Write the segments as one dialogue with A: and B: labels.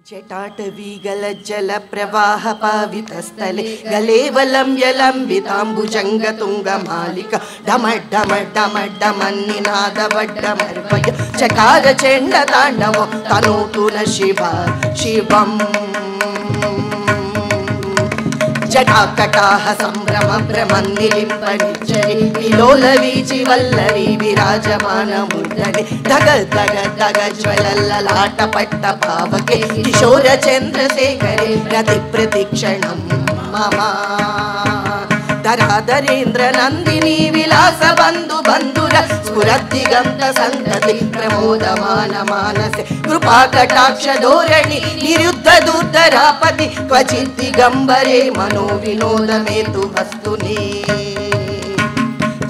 A: जटाटवीगलज्जल प्रवाह पावितस्थले गलेवलं यलंबिताम्बुजङ्गतुङ्गमालिका डमड्डमड्डमड्डमन्निनादवड्डमर्पय चकार चण्डताण्डवो तनोतु न शिवा शिवम् जटाकटाह संभ्रम भ्रमन्निलिम्पनिच्चरि विलोलवीचि वल्लवी विराजमानमूर्धनि धग धग धग ज्वलल्ललाटपट्ट पावके किशोर चन्द्रशेखरे रतिप्रतिक्षणं मम धराधरेन्द्र नन्दिनी विलास बन्धु बन्धुर स्फुरद्दिगन्त सन्तति प्रमोदमान मानसे कृपा कटाक्ष धोरणि निरुद्ध दूर्धरापति क्वचित् दिगम्बरे मनो विनोद मेतु वस्तुनि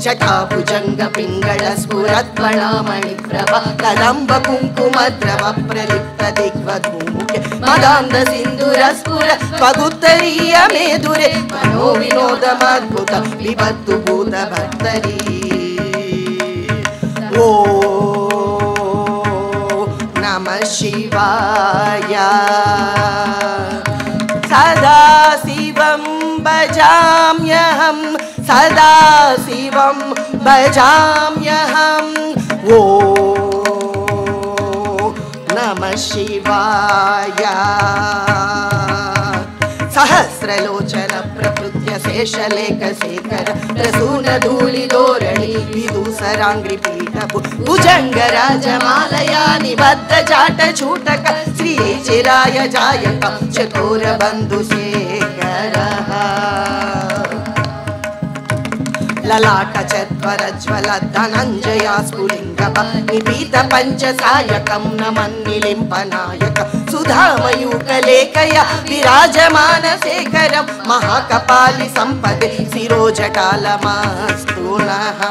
A: जटाभुजंग पिंगल स्फुरद्वणामणि प्रभा कदम्ब कुंकुमद्रव प्रलिप्त दिग्वधूमुखे मदान्ध सिन्दूर स्फुर त्वगुत्तरीय मेधुरे मनो विनोदमद्भुत विभत्तु भूत भर्तरी ओ नमः शिवाय सदा शिवं भजाम्यहं सदा शिवं भजाम्यहम् ओ नमः शिवाय सहस्रलोचन प्रकृत्य शेषलेख शेखर प्रसून धूलिधोरणि विदूसराङ्घ्रिपीठभु भुजङ्ग राजमालया निबद्ध जाट छूटक श्री चिराय जायक चकोर बन्धुशेखरः ललाट चत्वरज्वल धनञ्जया स्फुलिङ्गभ निपीत पञ्चसायकं नमन्निलिम्पनायक सुधामयूकलेखया विराजमान शेखरं महाकपालि सम्पदे शिरोजटालमास्तु नः